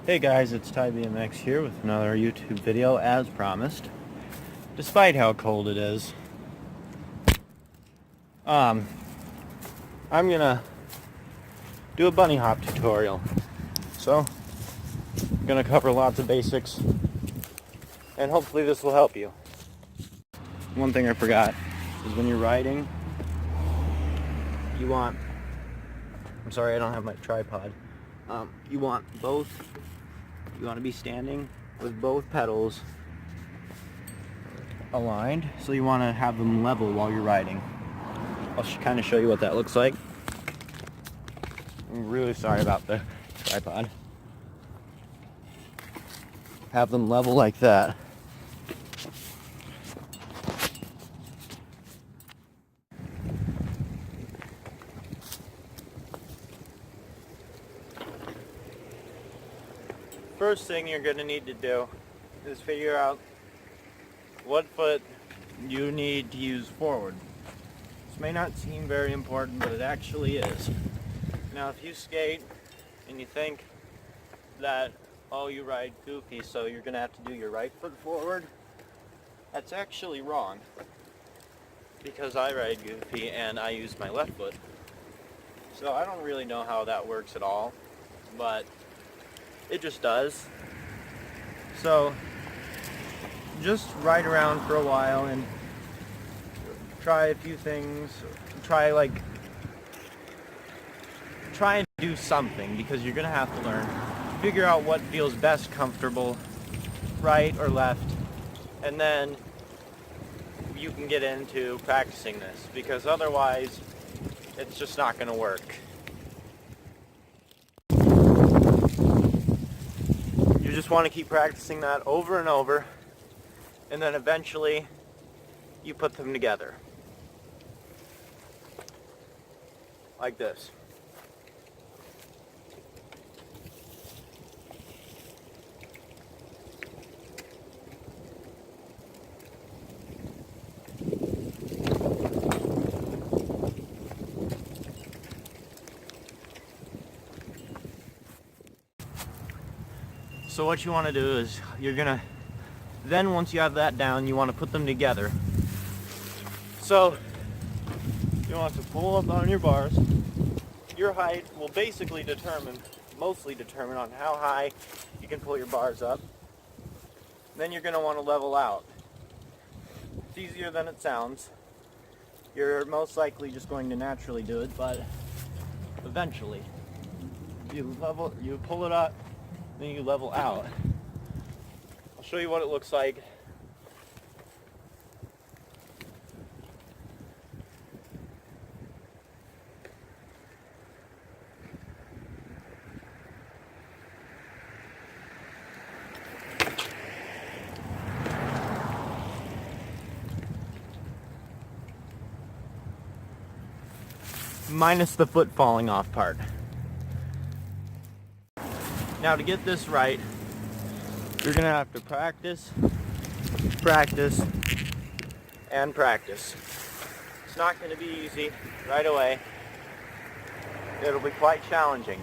Hey guys, it's Ty BMX here with another YouTube video as promised. Despite how cold it is. I'm gonna do a bunny hop tutorial. So, I'm gonna cover lots of basics and hopefully this will help you. One thing I forgot is when you're riding, you want, I'm sorry I don't have my tripod. You want to be standing with both pedals aligned, so you want to have them level while you're riding. I'll kind of show you what that looks like. I'm really sorry about the tripod. Have them level like that. First thing you're going to need to do is figure out what foot you need to use forward. This may not seem very important, but it actually is. Now if you skate and you think that, oh, you ride goofy, so you're going to have to do your right foot forward, that's actually wrong. Because I ride goofy and I use my left foot. So I don't really know how that works at all, but it just does. So just ride around for a while and try a few things. Try and do something, because you're gonna have to learn. Figure out what feels best comfortable, right or left, and then you can get into practicing this, because otherwise it's just not gonna work. You just want to keep practicing that over and over, and then eventually you put them together. Like this. So what you want to do is then once you have that down, you want to put them together. So you want to pull up on your bars. Your height will basically mostly determine on how high you can pull your bars up. Then you're going to want to level out. It's easier than it sounds. You're most likely just going to naturally do it, but eventually you pull it up, then you level out. I'll show you what it looks like. Minus the foot falling off part. Now to get this right, you're gonna have to practice, practice, and practice. It's not gonna be easy right away. It'll be quite challenging.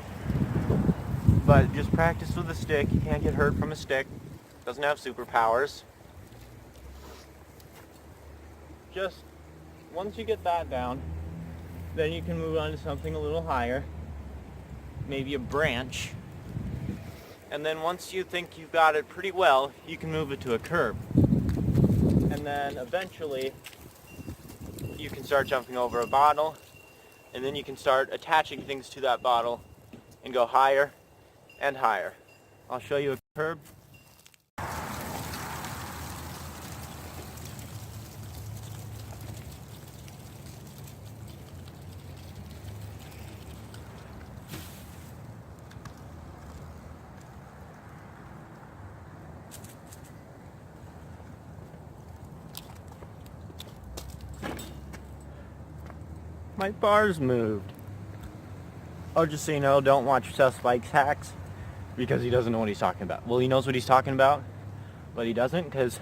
But just practice with a stick. You can't get hurt from a stick. It doesn't have superpowers. Just once you get that down, then you can move on to something a little higher, maybe a branch. And then once you think you've got it pretty well, you can move it to a curb. And then eventually, you can start jumping over a bottle, and then you can start attaching things to that bottle and go higher and higher. I'll show you a curb. My bars moved. Oh, just so you know, don't watch Seth Spike's hacks, because he doesn't know what he's talking about. Well, he knows what he's talking about, but he doesn't, because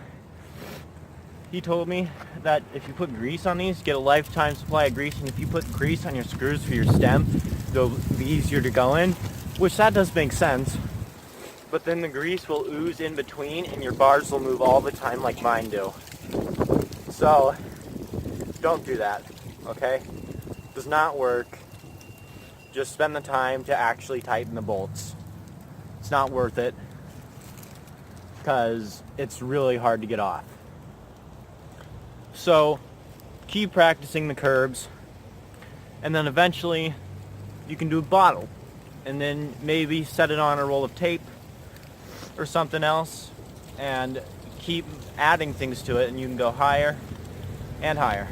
he told me that if you put grease on these, get a lifetime supply of grease, and if you put grease on your screws for your stem, they'll be easier to go in, which that does make sense. but then the grease will ooze in between and your bars will move all the time like mine do. So don't do that, okay? Does not work. Just spend the time to actually tighten the bolts. It's not worth it because it's really hard to get off. So keep practicing the curbs, and then eventually you can do a bottle, and then maybe set it on a roll of tape or something else and keep adding things to it, and you can go higher and higher.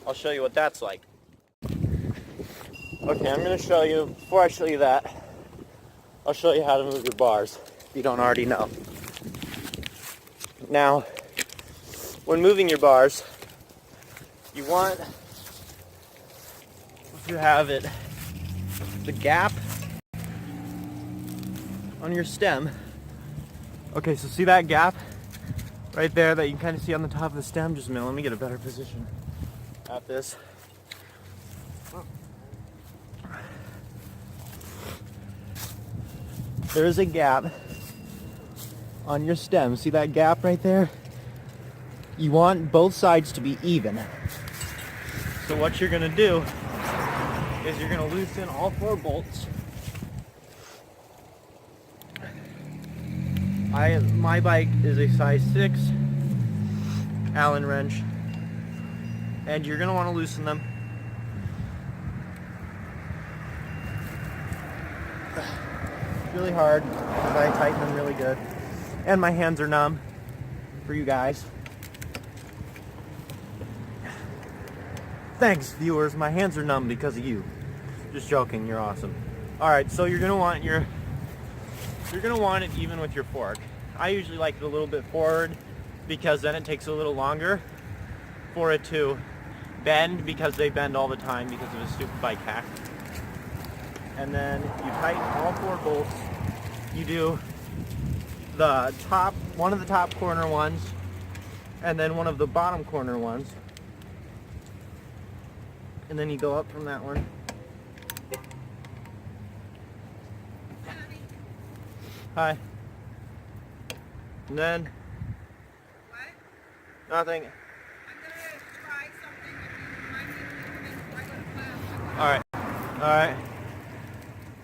I'll show you what that's like. Okay, I'm going to show you, before I show you that, I'll show you how to move your bars if you don't already know. Now, when moving your bars, you want to have it, the gap on your stem. Okay, so see that gap right there that you can kind of see on the top of the stem? Just a minute, let me get a better position at this. There is a gap on your stem. See that gap right there? You want both sides to be even. So what you're going to do is you're going to loosen all 4 bolts. My bike is a size 6 Allen wrench, and you're going to want to loosen them. Really hard, because I tighten them really good. And my hands are numb for you guys. Thanks, viewers. My hands are numb because of you. Just joking, you're awesome. Alright, so you're gonna want it even with your fork. I usually like it a little bit forward because then it takes a little longer for it to bend, because they bend all the time because of a stupid bike hack. And then you tighten all 4 bolts. You do the top, one of the top corner ones, and then one of the bottom corner ones. And then you go up from that one. Hi. And then. What? Nothing. I'm gonna try something if you remind me before I go to class. Alright. Alright.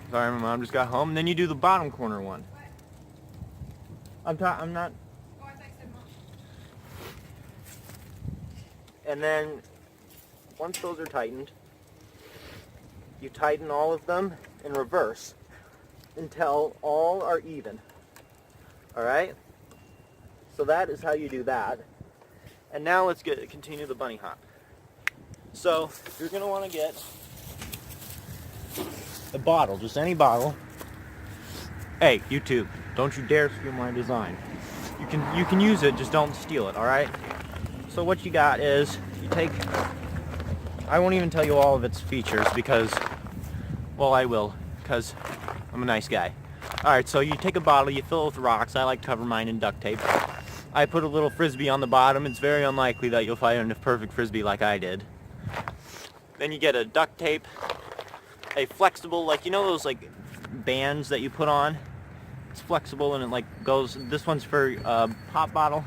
Sorry, my mom just got home. And then you do the bottom corner one. What? I'm not. Oh, I thought you said mom. And then, once those are tightened, you tighten all of them in reverse until all are even. Alright? So that is how you do that. And now let's continue the bunny hop. So, you're going to want to get a bottle, just any bottle. Hey, YouTube, don't you dare steal my design. You can use it, just don't steal it, alright? So what you got is, you take, I won't even tell you all of its features because, well, I will, because I'm a nice guy. Alright, so you take a bottle, you fill it with rocks. I like to cover mine in duct tape. I put a little frisbee on the bottom. It's very unlikely that you'll find a perfect frisbee like I did. Then you get a duct tape, a flexible, like, you know those like bands that you put on? It's flexible and it like goes, this one's for a pop bottle.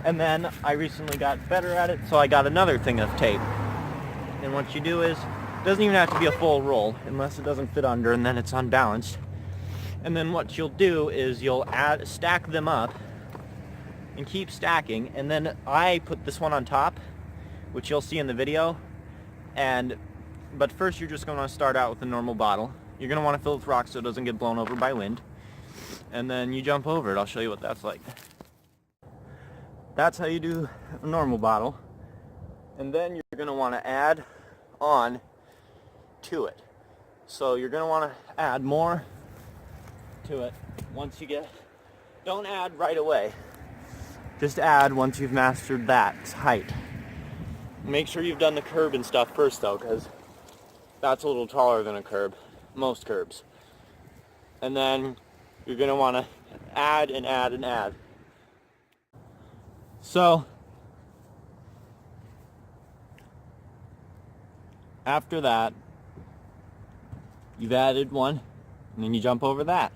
And then I recently got better at it, so I got another thing of tape. And what you do is, it doesn't even have to be a full roll unless it doesn't fit under and then it's unbalanced. And then what you'll do is you'll stack them up and keep stacking, and then I put this one on top, which you'll see in the video. But first you're just going to start out with a normal bottle. You're going to want to fill it with rocks so it doesn't get blown over by wind. And then you jump over it. I'll show you what that's like. That's how you do a normal bottle. And then you're going to want to add on to it. So you're going to want to add more to it once you get, don't add right away. Just add once you've mastered that height. Make sure you've done the curb and stuff first though, because that's a little taller than a curb, most curbs. And then you're going to want to add and add and add. So after that, you've added one, and then you jump over that.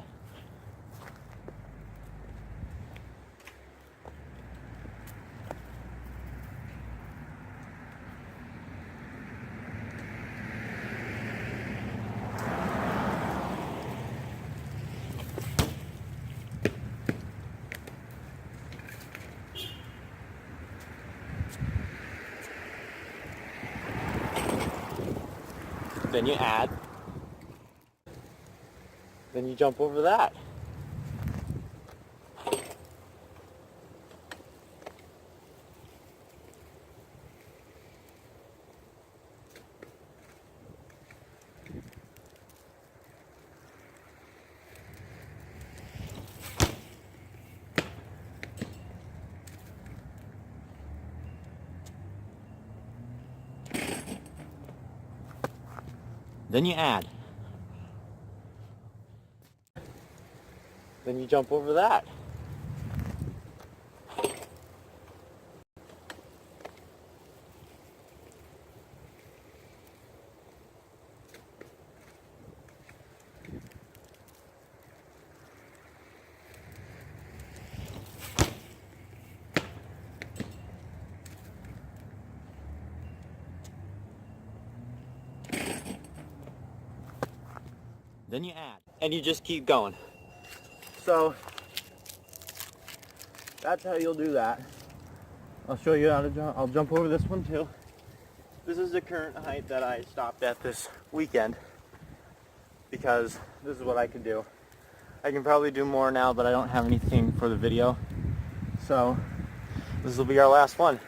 Then you add. Then you jump over that. Then you add. Then you jump over that. Then you add. And you just keep going. So, that's how you'll do that. I'll show you how to jump. I'll jump over this one too. This is the current height that I stopped at this weekend because this is what I can do. I can probably do more now, but I don't have anything for the video. So, this will be our last one.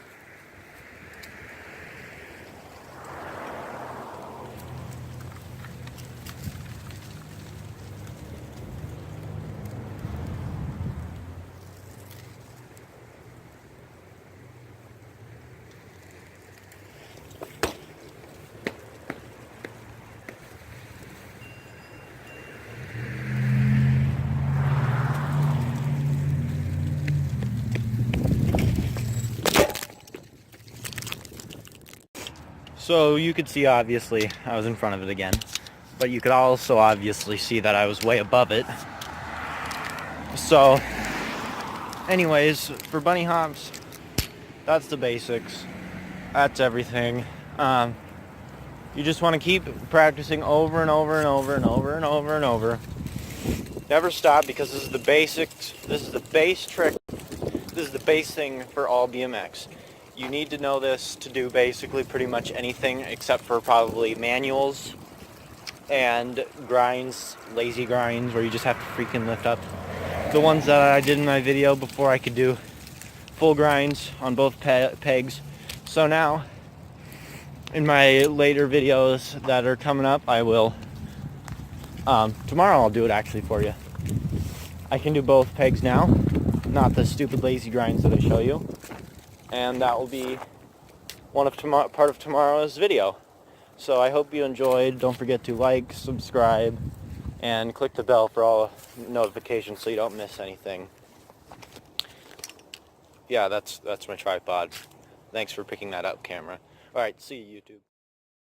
So you could see, obviously, I was in front of it again, but you could also obviously see that I was way above it. So, anyways, for bunny hops, that's the basics. That's everything. You just want to keep practicing over and over and over and over and over and over. Never stop, because this is the basics. This is the base trick. This is the base thing for all BMX. You need to know this to do basically pretty much anything except for probably manuals and grinds, lazy grinds, where you just have to freaking lift up. The ones that I did in my video before I could do full grinds on both pegs. So now, in my later videos that are coming up, I will, tomorrow I'll do it actually for you. I can do both pegs now, not the stupid lazy grinds that I show you. And that will be part of tomorrow's video. So I hope you enjoyed. Don't forget to like, subscribe, and click the bell for all notifications so you don't miss anything. Yeah, that's my tripod. Thanks for picking that up, camera. Alright, see you, YouTube.